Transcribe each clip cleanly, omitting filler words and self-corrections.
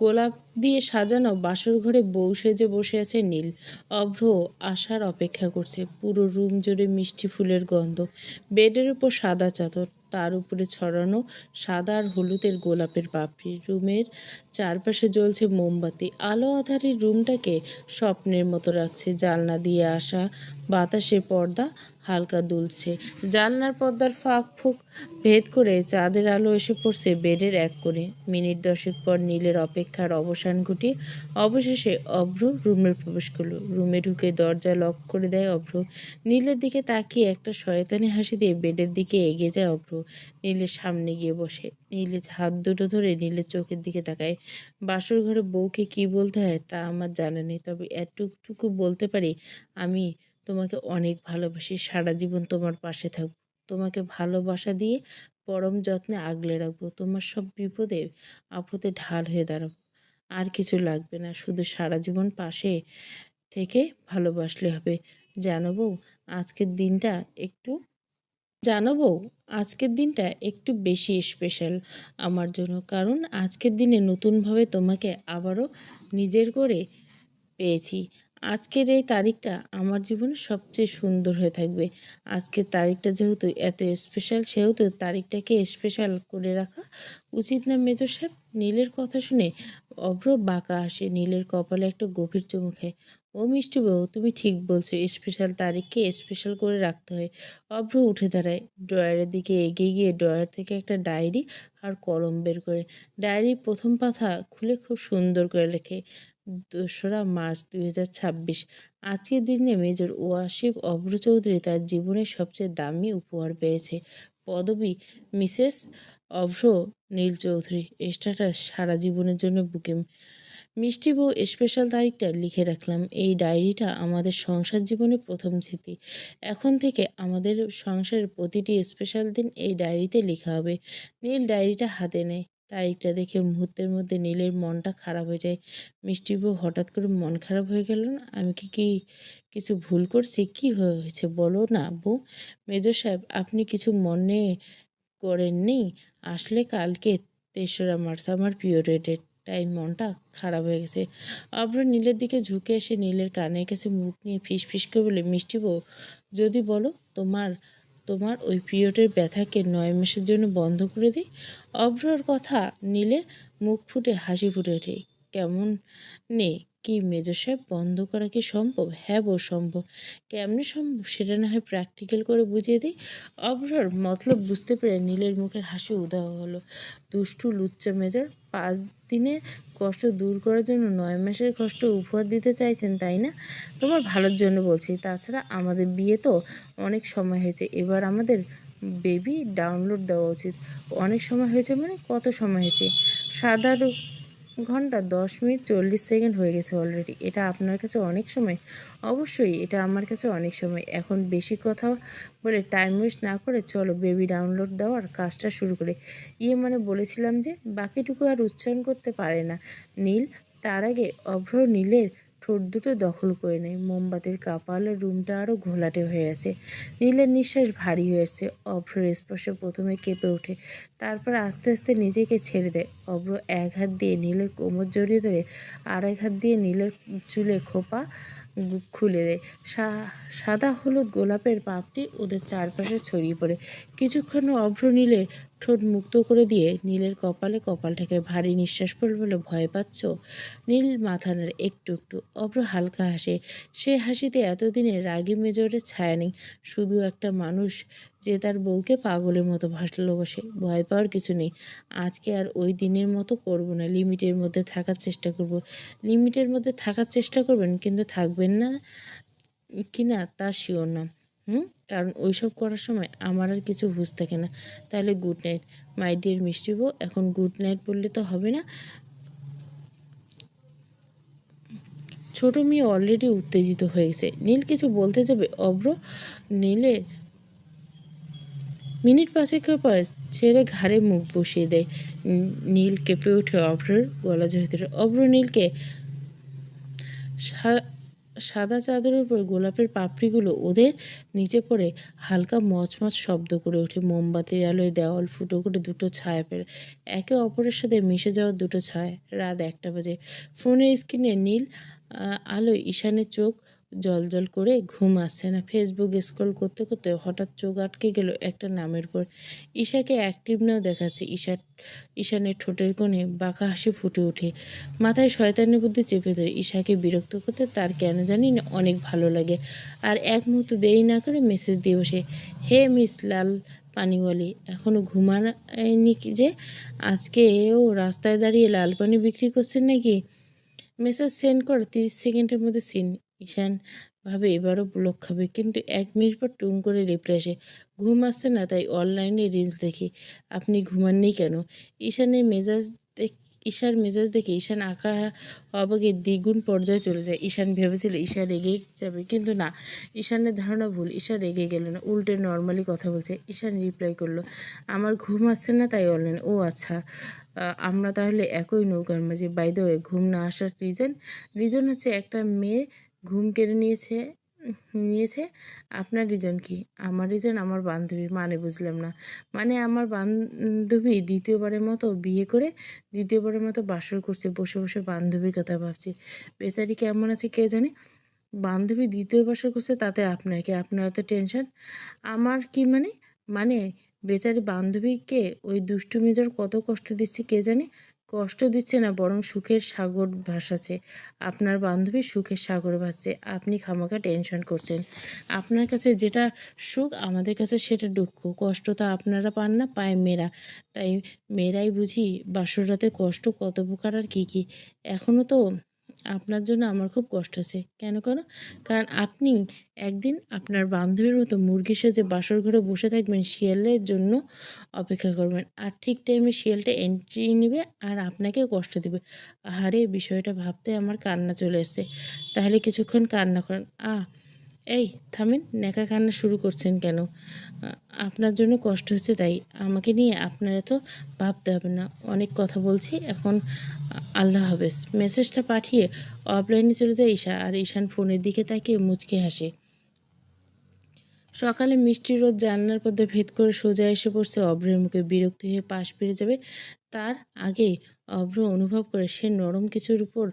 গোলাপ দিয়ে সাজানো বাসর ঘরে বউ সেজে বসে আছে নীল। অভ্র আসার অপেক্ষা করছে। পুরো রুম জুড়ে মিষ্টি ফুলের গন্ধ। বেডের উপর সাদা চাদর, তার উপরে ছড়ানো সাদা আর হলুদের গোলাপের পাপড়ি। রুমের চারপাশে জ্বলছে মোমবাতি। আলো আঁধারি রুমটাকে স্বপ্নের মতো রাখছে। জানলা দিয়ে আসা বাতাসে পর্দা হালকা দুলছে। জানলার পর্দার ফাঁক ফুক ভেদ করে চাঁদের আলো এসে পড়ছে বেডের এক কোণে। মিনিট 10 পর নীলের অপেক্ষার অবসান ঘটিয়ে অবশেষে অভ্র রুমে প্রবেশ করলো। রুমে ঢুকে দরজা লক করে দেয় অভ্র। নীলের দিকে তাকিয়ে একটা শয়তানি হাসি দিয়ে বেডের দিকে এগিয়ে যায় অভ্র। নীলের সামনে গিয়ে বসে। নীলের হাত দুটো ধরে নীলের চোখের দিকে তাকায়। বাসর ঘরে বউকে কি বলতে হয় তা আমার জানা নেই, তবে এতটুকু বলতে পারি, আমি তোমাকে অনেক ভালোবাসি। সারা জীবন তোমার পাশে থাকবো। তোমাকে ভালোবাসা দিয়ে পরম যত্নে আগলে রাখবো। তোমার সব বিপদে আপদে ঢাল হয়ে দাঁড়াবো। আর কিছু লাগবে না, শুধু সারা জীবন পাশে থেকে ভালোবাসলে হবে। জানো বউ, আজকের দিনটা একটু জানো বউ, আজকের দিনটা একটু বেশি স্পেশাল আমার জন্য, কারণ আজকের দিনে নতুনভাবে তোমাকে আবারও নিজের করে পেয়েছি। আজকের এই তারিখটা আমার জীবনে সবচেয়ে সুন্দর হয়ে থাকবে। আজকের তারিখটা যেহেতু এত স্পেশাল, সেহেতু তারিখটাকে স্পেশাল করে রাখা উচিত না মেজো সাহেব? নীলের কথা শুনে অভ্র বাঁকা হাসে। নীলের কপালে একটা গভীর চুমু খায়। ও মিষ্টি বউ, তুমি ঠিক বলছো, স্পেশাল তারিখকে স্পেশাল করে রাখতে হয়। অভ্র উঠে দাঁড়ায়। ড্রয়ারের দিকে এগিয়ে গিয়ে ড্রয়ার থেকে একটা ডায়েরি আর কলম বের করে ডায়েরির প্রথম পাতা খুলে খুব সুন্দর করে লেখে, ২রা মার্চ ২০২৬। আজকের দিনে মেজর ওয়াসিফ অভ্র চৌধুরী তার জীবনের সবচেয়ে দামি উপহার পেয়েছে। পদবী মিসেস অভ্র নীল চৌধুরী। স্ট্যাটাস সারা জীবনের জন্য বুকিং। মিষ্টি বউ, স্পেশাল তারিখটা লিখে রাখলাম। এই ডায়েরিটা আমাদের সংসার জীবনের প্রথম স্মৃতি। এখন থেকে আমাদের সংসারের প্রতিটি স্পেশাল দিন এই ডায়েরিতে লেখা হবে। নীল ডায়েরিটা হাতে নেয়। তারিখটা দেখে মুহূর্তের মধ্যে নীলের মনটা খারাপ হয়ে যায়। মিষ্টি বউ, হঠাৎ করে মন খারাপ হয়ে গেল না? আমি কি কিছু ভুল করছি? কি হয়েছে বলো না বউ? মেজর সাহেব, আপনি কিছু মনে করেননি? আসলে কালকে ৩রা মার্চ আমার পিরিয়ডের, তাই মনটা খারাপ হয়ে গেছে। অভ্র নীলের দিকে ঝুঁকে এসে নীলের কানের কাছে মুখ নিয়ে ফিস ফিস করে বলে, মিষ্টি বউ, যদি বলো তোমার তোমার ওই পিরিয়ডের ব্যথাকে ৯ মাসের জন্য বন্ধ করে দিই। অভ্রর কথা নীলের মুখ ফুটে হাসি ফুটে ওঠে। কেমন নে কি মেজর সাহেব, বন্ধ করা কি সম্ভব? হ্যাঁ বউ, সম্ভব। কেমনে সম্ভব সেটা না হয় প্র্যাকটিক্যাল করে বুঝিয়ে দিই। অভ্রর মতলব বুঝতে পেরে নীলের মুখের হাসি উধাও হলো। দুষ্টু লুচ্চা মেজর, 5 দিনের কষ্ট দূর করার জন্য ৯ মাসের কষ্ট উপহার দিতে চাইছেন, তাই না? তোমার ভালোর জন্য বলছি। তাছাড়া আমাদের বিয়ে তো অনেক সময় হয়েছে, এবার আমাদের বেবি ডাউনলোড দেওয়া উচিত। অনেক সময় হয়েছে মানে কত সময় হয়েছে? 7-8 ঘন্টা 10 মিনিট 40 সেকেন্ড হয়ে গেছে অলরেডি। এটা আপনার কাছে অনেক সময়? অবশ্যই এটা আমার কাছে অনেক সময়। এখন বেশি কথা বলে টাইম ওয়েস্ট না করে চলো বেবি ডাউনলোড দেওয়ার কাজটা শুরু করে। মানে বলেছিলাম যে বাকিটুকু আর উচ্চারণ করতে পারে না নীল। তার আগে অভ্র নীলের ঠোঁট দুটো দখল করে নেয়। মোমবাতির কাপালে রুমটা আরও ঘোলাটে হয়ে আছে। নীলের নিঃশ্বাস ভারী হয়ে আসছে। অভ্রের স্পর্শে প্রথমে কেঁপে ওঠে, তারপর আস্তে আস্তে নিজেকে ছেড়ে দেয়। অভ্র এক হাত দিয়ে নীলের কোমর জড়িয়ে ধরে আর এক হাত দিয়ে নীলের চুলে খোপা খুলে দেয়। সাদা হলুদ গোলাপের পাপড়ি ওদের চারপাশে ছড়িয়ে পড়ে। কিছুক্ষণ অভ্র নীলের ঠোঁট মুক্ত করে দিয়ে নীলের কপালে কপাল ঠেকে। ভারী নিঃশ্বাস পড়ে বলে, ভয় পাচ্ছ? নীল মাথা নাড়ে একটু একটু। অভ্র হালকা হাসে। সে হাসিতে এতদিনের রাগী মেজরের ছায়া নেই, শুধু একটা মানুষ যে তার বউকে পাগলের মতো ভালোবাসে। ভয় পাওয়ার কিছু নেই। আজকে আর ওই দিনের মতো করব না, লিমিটের মধ্যে থাকার চেষ্টা করব। লিমিটের মধ্যে থাকার চেষ্টা করবেন, কিন্তু থাকবেন না কি না তা শিওর না। কারণ ওইসব করার সময় আমার আর কিছু হুঁশ থাকে না। তাহলে গুড নাইট মাই ডিয়ার মিষ্টি বউ। এখন গুড নাইট বললে তো হবে না। ছোট মেয়ে অলরেডি উত্তেজিত হয়ে গেছে। নীল কিছু বলতে যাবে অভ্র নীলে মিনিট 5 পর ছেড়ে ঘাড়ে মুখ বসিয়ে দেয়। নীল কেঁপে ওঠে অভ্রের গলা জড়িয়ে ধরে। অভ্র নীলকে সাদা চাদরের উপর গোলাপের পাপড়িগুলো ওদের নিচে পড়ে হালকা মচমচ শব্দ করে ওঠে। মোমবাতির আলোয় দেওয়াল ফুটো করে দুটো ছায়া ফেলে, একে অপরের সাথে মিশে যাওয়ার দুটো ছায়া। রাত 1টা বাজে। ফোনের স্ক্রিনে নীল আলোয় ঈশানের চোখ জ্বলজ্বল করে। ঘুম আসছে না। ফেসবুক স্ক্রল করতে করতে হঠাৎ চোখ আটকে গেল একটা নামের পর। ঈশাকে অ্যাক্টিভ নাও দেখাচ্ছে। ঈশানের ঠোঁটের কোণে বাঁকা হাসি ফুটে ওঠে। মাথায় শয়তানি বুদ্ধি চেপে ধরে। ঈশাকে বিরক্ত করতে তার কেন জানি না অনেক ভালো লাগে। আর এক মুহূর্ত দেরি না করে মেসেজ দিয়ে বসে, হে মিস লাল পানিওয়ালি, এখনও ঘুমায়নি যে? আজকেও রাস্তায় দাঁড়িয়ে লাল পানি বিক্রি করছেন নাকি? মেসেজ সেন্ড কর 30 সেকেন্ডের মধ্যে সিন। ঈশান ভাবে এবারও ব্লক খাবে, কিন্তু 1 মিনিট পর টুং করে রিপ্লাই আসে, ঘুম আসছে না তাই অনলাইনে রিলস দেখি। আপনি ঘুমাননি কেন? ঈশানের মেজাজ ঈশার মেজাজ দেখে ঈশান আঁকা অবাকে দ্বিগুণ পর্যায়ে চলে যায়। ঈশান ভেবেছিল ঈশা রেগে যাবে, কিন্তু না, ঈশানের ধারণা ভুল। ঈশা রেগে গেল না, উল্টে নর্মালি কথা বলছে। ঈশান রিপ্লাই করলো, আমার ঘুম আসছে না তাই অনলাইন। ও আচ্ছা, আমরা তাহলে একই নৌকার মাঝে। বাই দ্য ওয়ে, ঘুম না আসার রিজন হচ্ছে একটা মেয়ে ঘুম কেড়ে নিয়েছে। আপনার রিজন কি? আমার রিজন আমার বান্ধবী। মানে বুঝলাম না। মানে আমার বান্ধবী দ্বিতীয়বারের মতো বিয়ে করে দ্বিতীয়বারের মতো বাসর করছে। বসে বসে বান্ধবীর কথা ভাবছি। বেচারি কেমন আছে কে জানে। বান্ধবী দ্বিতীয় বাসর করছে তাতে আপনার কি? আপনার এত টেনশন? আমার কি মানে? মানে বেচারি বান্ধবীকে ওই দুষ্টু মেজর কত কষ্ট দিচ্ছে কে জানে। কষ্ট দিচ্ছে না, বরং সুখের সাগর ভাসাচ্ছে। আপনার বান্ধবী সুখের সাগর ভাসছে, আপনি খামাখা টেনশন করছেন। আপনার কাছে যেটা সুখ, আমাদের কাছে সেটা দুঃখ। কষ্ট তো আপনারা পান না, পায় মেয়েরা। তাই মেয়েরাই বুঝি বাসর রাতে কষ্ট কত প্রকার আর কী কী। এখনও তো আপনার জন্য আমার খুব কষ্ট আছে। কেন? কারণ আপনি একদিন আপনার বান্ধবীর মতো মুরগি সেজে বাসর ঘরে বসে থাকবেন, শিয়ালের জন্য অপেক্ষা করবেন। আর ঠিক টাইমে শিয়ালটা এন্ট্রি নেবে আর আপনাকে কষ্ট দেবে। আহারে, বিষয়টা ভাবতে আমার কান্না চলে এসছে। তাহলে কিছুক্ষণ কান্না করেন। এই থামেন, ন্যাকা কান্না শুরু করছেন কেন? আপনার জন্য কষ্ট হচ্ছে তাই। আমাকে নিয়ে আপনার এত ভাবতে হবে না। অনেক কথা বলছি এখন। আল্লাহ হাফেজ। মেসেজটা পাঠিয়ে অফলাইনে চলে যায় ঈশা, আর ঈশান ফোনের দিকে তাকিয়ে মুচকে হাসে। সকালে মিষ্টি রোদ জানলার পর্দা ভেদ করে সোজা এসে পড়ছে অভ্রের মুখে। বিরক্তি হয়ে পাশ ফিরে যাবে তার আগে অভ্র অনুভব করে সে নরম কিছুর উপর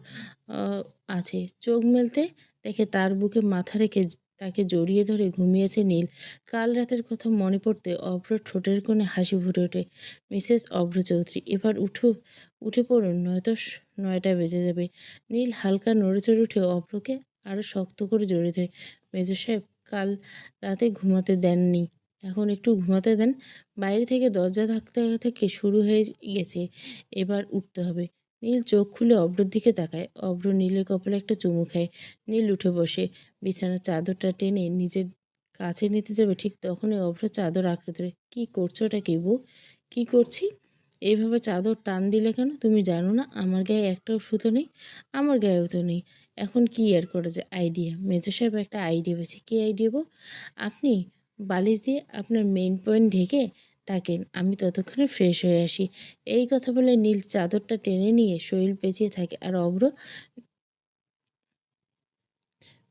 আছে। চোখ মেলতে দেখে তার বুকে মাথা রেখে তাকে জড়িয়ে ধরে ঘুমিয়েছে নীল। কাল রাতের কথা মনে পড়তে অভ্র ঠোঁটের কোণে হাসি ফুটে ওঠে। মিসেস অভ্র চৌধুরী, এবার উঠে পড়ুন, নয়তো 9টা বেজে যাবে। নীল হালকা নড়েচড়ে উঠে অভ্রকে আরও শক্ত করে জড়িয়ে ধরে। মেজর সাহেব কাল রাতে ঘুমাতে দেননি, এখন একটু ঘুমাতে দেন। বাইরে থেকে দরজা ধাক্কা থেকে শুরু হয়ে গেছে, এবার উঠতে হবে। নীল চোখ খুলে অভ্রর দিকে তাকায়। অভ্র নীলের কপালে একটা চুমু খায়। নীল উঠে বসে বিছানার চাদরটা টেনে নিজের কাছে নিতে যাবে, ঠিক তখনই অভ্র চাদর আঁকড়ে ধরে। কি করছোটা কি বউ? কি করছি? এইভাবে চাদর টান দিলে কেন? তুমি জানো না আমার গায়ে একটাও সুতো নেই? আমার গায়েও তো নেই। এখন কি আর করা যায়? আইডিয়া। মেজর সাহেব একটা আইডিয়া পেয়েছে। কী আইডিয়া বউ? আপনি বালিশ দিয়ে আপনার মেইন পয়েন্ট ঢেকে থাকেন, আমি ততক্ষণে ফ্রেশ হয়ে আসি। এই কথা বলে নীল চাদরটা টেনে নিয়ে শরীর পেঁচিয়ে থাকে, আর অভ্র,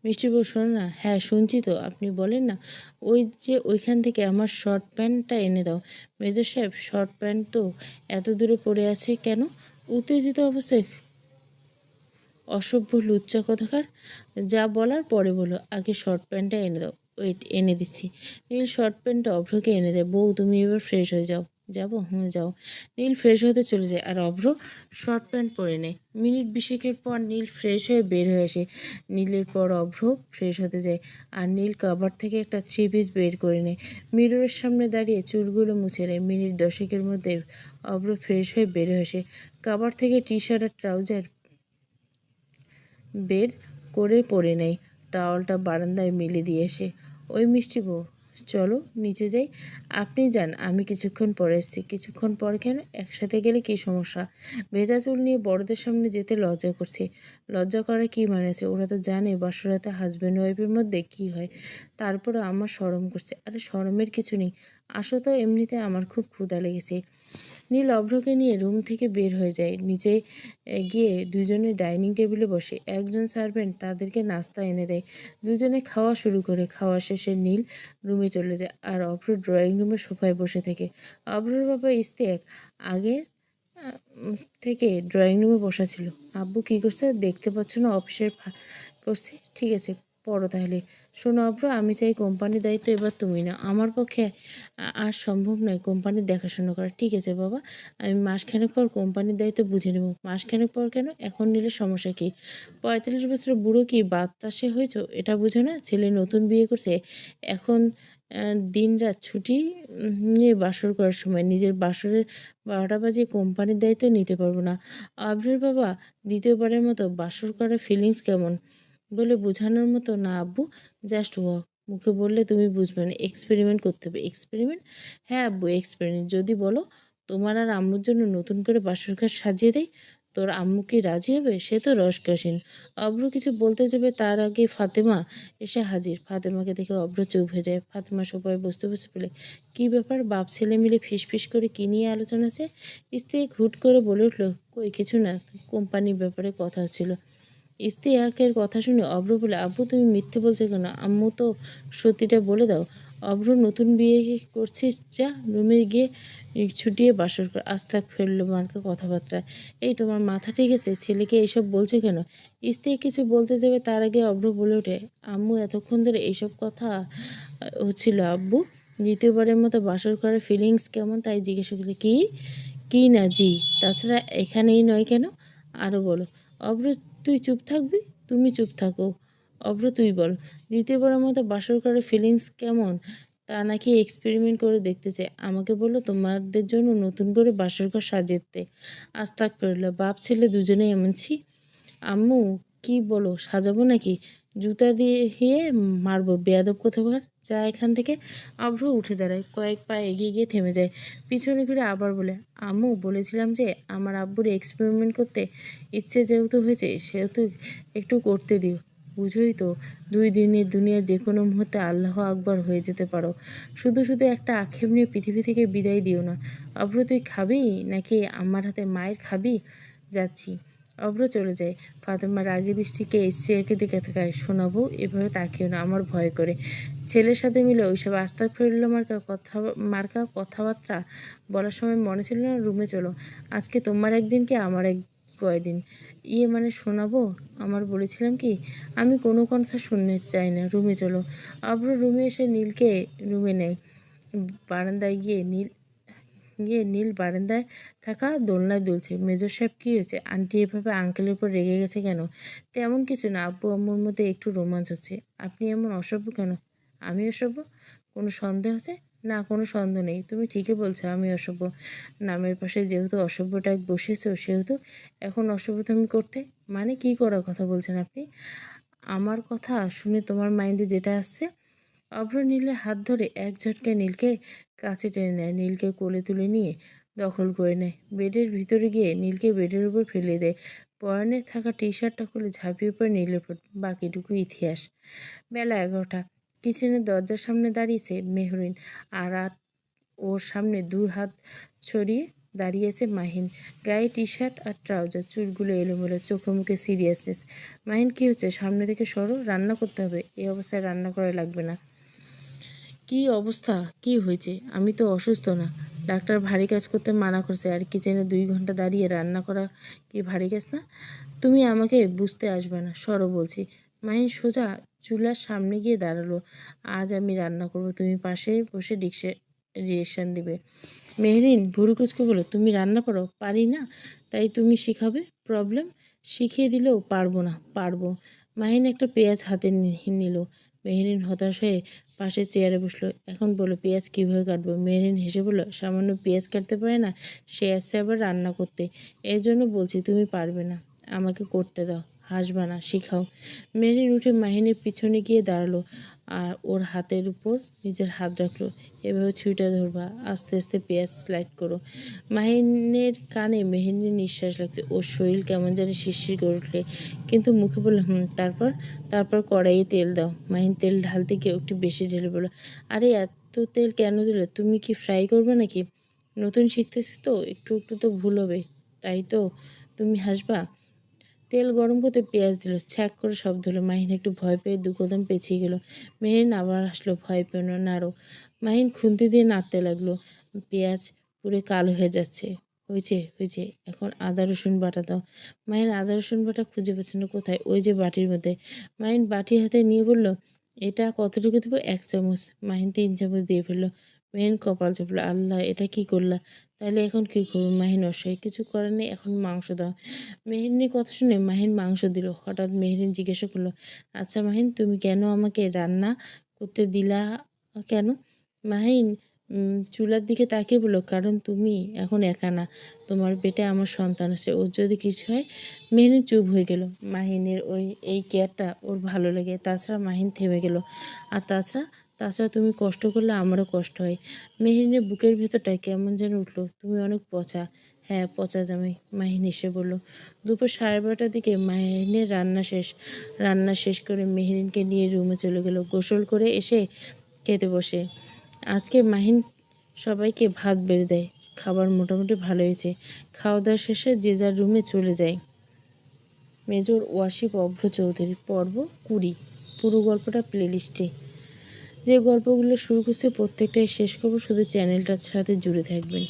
মিষ্টি বউ শোনো না। হ্যাঁ শুনছি তো, আপনি বলেন না। ওই যে ওইখান থেকে আমার শর্ট প্যান্টটা এনে দাও। মেজর সাহেব, শর্ট প্যান্ট তো এত দূরে পড়ে আছে কেন? উত্তেজিত অবস্থায়, অসভ্য লুচ্চা কোথাকার, যা বলার পরে বলো, আগে শর্ট প্যান্টটা এনে দাও। ওয়েট, এনে দিচ্ছি। নীল শর্ট প্যান্টটা অভ্রকে এনে দেয়। বউ তুমি এবার ফ্রেশ হয়ে যাও। যাবো? হুম, যাও। নীল ফ্রেশ হতে চলে যায়, আর অভ্র শর্ট প্যান্ট পরে নেয়। মিনিট 20 পর নীল ফ্রেশ হয়ে বের হয়ে আসে। নীলের পর অভ্র ফ্রেশ হতে যায়, আর নীল কাভার থেকে একটা 3 পিস বের করে নেয়। মিররের সামনে দাঁড়িয়ে চুলগুলো মুছে নেয়। মিনিট 10 মধ্যে অভ্র ফ্রেশ হয়ে বের হয়ে আসে। কাভার থেকে টি শার্ট আর ট্রাউজার বের করে পরে নেয়। টাওয়ালটা বারান্দায় মেলে দিয়ে এসে, ওই মিষ্টি বউ, চলো নিচে যাই। আপনি যান, আমি কিছুক্ষণ পরে এসছি। কিছুক্ষণ পর কেন? একসাথে গেলে কী সমস্যা? ভেজা চুল নিয়ে বড়দের সামনে যেতে লজ্জা করছে। লজ্জা করার কী মানে আছে? ওরা তো জানে বাসরাতে হাজব্যান্ড ওয়াইফের মধ্যে কী হয়। তারপরে আমার শরম করছে। আরে শরমের কিছু নেই, আসো তো। এমনিতে আমার খুব ক্ষুধা লেগেছে। নীল অভ্রকে নিয়ে রুম থেকে বের হয়ে যায়। নিচে গিয়ে দুজনে ডাইনিং টেবিলে বসে। একজন সার্ভেন্ট তাদেরকে নাস্তা এনে দেয়। দুজনে খাওয়া শুরু করে। খাওয়া শেষে নীল রুমে চলে যায় আর অভ্র ড্রয়িং রুমে সোফায় বসে থাকে। অভ্রর বাবা ইস্তেক আগের থেকে ড্রয়িং রুমে বসা ছিল। আব্বু কি করছে দেখতে পাচ্ছ না? অফিসের করছে। ঠিক আছে, পড়ো তাহলে। শোনো অভ্র, আমি চাই কোম্পানির দায়িত্ব এবার তুমি না। আমার পক্ষে আর সম্ভব নয় কোম্পানির দেখাশোনা করা। ঠিক আছে বাবা, আমি মাসখানেক পর কোম্পানির দায়িত্ব বুঝে নেব। মাসখানেক পর কেন? এখন নিলে সমস্যা কি? 45 বছরের বুড়ো কি বাতাসে হয়েছ? এটা বুঝো না? ছেলে নতুন বিয়ে করছে, এখন দিনরাত ছুটি নিয়ে বাসর করার সময়। নিজের বাসরের 12টা বাজে কোম্পানির দায়িত্ব নিতে পারবো না। আবরের বাবা দ্বিতীয়বারের মতো বাসর করার ফিলিংস কেমন বলে বোঝানোর মতো না আব্বু, জাস্ট মুখে বললে তুমি বুঝবে না। এক্সপেরিমেন্ট করতে হবে। এক্সপেরিমেন্ট? হ্যাঁ আব্বু, এক্সপেরিমেন্ট। যদি বলো তোমার আর আম্মুর জন্য নতুন করে বাসর ঘর সাজিয়ে দেয়, তোর আম্মু কি রাজি হবে? সে তো রসকাসীন। অব্র কিছু বলতে যাবে তার আগে ফাতেমা এসে হাজির। ফাতেমাকে দেখে অব্র চুপ হয়ে যায়। ফাতেমা সবাই বুঝতে বলে, কি ব্যাপার? বাপ ছেলে মিলে ফিসফিস করে কি নিয়ে আলোচনা আছে? স্ত্রী হুট করে বলে উঠলো, কই কিছু না, কোম্পানির ব্যাপারে কথা ছিল। ইস্তিয়াকের কথা শুনে অভ্র বলে, আব্বু তুমি মিথ্যে বলছো কেন? আম্মু তো সত্যিটা বলে দাও। অভ্র নতুন বিয়ে করছিস, যা রুমে গিয়ে ছুটিয়ে বাসর কর। আস্তাক ফেললো মার্কা কথাবার্তা। এই তোমার মাথা ঠিক আছে? ছেলেকে এইসব বলছো কেন? স্ত্রী কিছু বলতে যাবে তার আগে অভ্র বলে ওঠে, আম্মু এতক্ষণ ধরে এইসব কথা হচ্ছিল আব্বু। দ্বিতীয়বারের মতো বাসর করার ফিলিংস কেমন তাই জিজ্ঞেস করলে। কি কি না জি, তাছাড়া এখানেই নয় কেন? আরও বলো। অভ্র তুই চুপ থাকবি? তুমি চুপ থাকো। অভ্র তুই বল। দ্বিতীয়বারের মতো বাসর করার ফিলিংস কেমন তা নাকি এক্সপেরিমেন্ট করে দেখতে চাই। আমাকে বললো তোমাদের জন্য নতুন করে বাসর ঘর সাজাতে। আস্তাক ফেরল, বাপ ছেলে দুজনেই এমন ছি। আম্মু কি বলো, সাজাবো নাকি? জুতা দিয়ে মারবো বেয়াদব কোথাকার, যা এখান থেকে। অভ্র উঠে দাঁড়ায়, কয়েক পা এগিয়ে গিয়ে থেমে যায়। পিছনে ঘুরে আবার বলে, আম্মু বলেছিলাম যে আমার আব্বুর এক্সপেরিমেন্ট করতে ইচ্ছে যেহেতু হয়েছে সেহেতু একটু করতে দিও। বুঝোই তো, 2 দিনের দুনিয়া যে কোনো মুহূর্তে আল্লাহ আকবর হয়ে যেতে পারো। শুধু শুধু একটা আক্ষেপ নিয়ে পৃথিবী থেকে বিদায় দিও না। অভ্র তুই খাবি নাকি আমার হাতে মায়ের খাবি? যাচ্ছি। অভ্র চলে যায়। ফাতেমা রাগী দৃষ্টিকে এসিয়াকে দিকে তাকায়। শোনাবো এভাবে তাকিও না, আমার ভয় করে। ছেলের সাথে মিলে ওইসব আস্তাক ফেরল মার্কা কথাবার্তা বলার সময় মনে ছিল না? রুমে চলো, আজকে তোমার একদিন কি আমার এক কয়দিন। ইয়ে মানে শোনাবো? আমার বলেছিলাম কি, আমি কোনো কথা শুনতে চাই না, রুমে চলো। অভ্র রুমে এসে নীলকে রুমে নেয়। বারান্দায় গিয়ে নীল বারান্দায় থাকা দোলনায় দুলছে। মেজর সাহেব কী হয়েছে? আন্টি এভাবে আঙ্কেলের উপর রেগে গেছে কেন? তেমন কিছু না, আব্বু আম্মুর মধ্যে একটু রোমাঞ্চ হচ্ছে। আপনি এমন অসভ্য কেন? আমি অসভ্য? কোনো সন্দেহ আছে? না, কোনো সন্দেহ নেই, তুমি ঠিকই বলছো আমি অসভ্য। নামের পাশে যেহেতু অসভ্যটা বসেছো সেহেতু এখন অসভ্যতামি করতে। মানে কি করার কথা বলছেন আপনি? আমার কথা শুনে তোমার মাইন্ডে যেটা আসছে। অভ্র নীলের হাত ধরে এক ঝটকায় নীলকে কাছে টেনে নেয়। নীলকে কোলে তুলে নিয়ে দখল করে নেয়। বেডের ভিতরে গিয়ে নীলকে বেডের উপর ফেলে দেয়। পরনে থাকা টি শার্টটা খুলে ঝাঁপিয়ে পড়ে নীলের উপর। বাকিটুকু ইতিহাস। বেলা 11টা। কিচেনের দরজার সামনে দাঁড়িয়েছে মেহরিন। আর ওর সামনে 2 হাত ছড়িয়ে দাঁড়িয়েছে মাহিন। গায়ে টি শার্ট আর ট্রাউজার, চুলগুলো এলোমেলো, চোখে মুখে সিরিয়াসনেস। মাহিন কি হচ্ছে? সামনে থেকে সরো, রান্না করতে হবে। এই অবস্থায় রান্না করা লাগবে না। কি অবস্থা? কি হয়েছে? আমি তো অসুস্থ না। ডাক্তার ভারী কাজ করতে মানা করছে। আর কিচেনে 2 ঘন্টা দাঁড়িয়ে রান্না করা কি ভারী কাজ না? তুমি আমাকে বুঝতে আসবে না, সরো বলছি। মাহিন সোজা চুলার সামনে গিয়ে দাঁড়ালো। আজ আমি রান্না করব, তুমি পাশে বসে ডিরেকশন দিবে। মেহরিন ভুরু কুচকে বলো, তুমি রান্না করো? পারি না, তাই তুমি শিখাবে? প্রবলেম? শিখিয়ে দিলেও পারবো না। পারবো। মাহিন একটা পেঁয়াজ হাতে নিল। মেহরিন হতাশ হয়ে পাশের চেয়ারে বসলো। এখন বলো পেঁয়াজ কীভাবে কাটবো? মেহরিন হেসে বলল, সামান্য পেঁয়াজ কাটতে পারে না, সে আসছে আবার রান্না করতে। এই জন্য বলছি তুমি পারবে না, আমাকে করতে দাও। হাসবা না, শিখাও। মেহরিন উঠে মাহিনের পিছনে গিয়ে দাঁড়ালো আর ওর হাতের উপর নিজের হাত রাখলো। এভাবে ছুরিটা ধরবা, আস্তে আস্তে পেঁয়াজ স্লাইড করো। মাহিনের কানে মেহরিনের নিঃশ্বাস লাগছে। ওর শরীর কেমন জানি শিরশির করে উঠলে, কিন্তু মুখে বলল তারপর তারপর কড়াইয়ে তেল দাও। মাহিন তেল ঢালতে গিয়ে একটু বেশি ঢেলে বলল, আরে এত তেল কেন দিলে? তুমি কি ফ্রাই করবে নাকি? নতুন শিখতেছি তো, একটু একটু তো ভুল হবে, তাই তো তুমি হাসবা। তেল গরম করতে পেঁয়াজ দিল, ছ্যাঁক করে শব্দ হলো। মাহিন একটু ভয় পেয়ে দু কদম পেছিয়ে গেল। মেহেরিন আবার আসলো, ভয় পেও না, নাড়ো। মাহিন খুন্তি দিয়ে নাড়তে লাগলো। পেঁয়াজ পুড়ে কালো হয়ে যাচ্ছে। হয়েছে হয়েছে, এখন আদা রসুন বাটা দাও। মাহিন আদা রসুন বাটা খুঁজে পেয়েছে না। কোথায়? ওই যে বাটির মধ্যে। মাহিন বাটি হাতে নিয়ে বলল, এটা কতটুকু দেবো? 1 চামচ। মাহিন 3 চামচ দিয়ে ফেললো। মেহিন কপাল চাপলো, আল্লাহ, এটা কি করলা? তাহলে এখন কি করবো? মাহিন অসহায়, কিছু করার নেই, এখন মাংস দাও। মেহেরিনের কথা শুনে মাহিন মাংস দিল। হঠাৎ মেহেরিন জিজ্ঞাসা করলো, আচ্ছা মাহিন, তুমি কেন আমাকে রান্না করতে দিলা কেন? মাহিন চুলার দিকে তাকিয়ে বলল, কারণ তুমি এখন একা না, তোমার পেটে আমার সন্তান আছে, ওর যদি কিছু হয়। মেহেরিন চুপ হয়ে গেল। মাহিনের এই কেয়ারটা ওর ভালো লাগে। তাছাড়া মাহিন থেমে গেল। আর তাছাড়া তুমি কষ্ট করলে আমারও কষ্ট হয়। মেহেরিনের বুকের ভেতরটায় কেমন যেন উঠলো। তুমি অনেক পচা। হ্যাঁ, পচা জামাই, মাহিন এসে বলল। দুপুর 12:30টার দিকে মাহিনের রান্না শেষ করে মেহেরিনকে নিয়ে রুমে চলে গেল। গোসল করে এসে খেতে বসে। আজকে মাহিন সবাইকে ভাত বেড়ে দেয়। খাবার মোটামুটি ভালো হয়েছে। খাওয়া দাওয়া শেষে যে যার রুমে চলে যায়। মেজর ওয়াসিফ অভ্র চৌধুরী, পর্ব 20। পুরো গল্পটা প্লেলিস্টে। যে গল্পগুলো শুরু করছে প্রত্যেকটাই শেষ করব, শুধু চ্যানেলটার সাথে জুড়ে থাকবেন।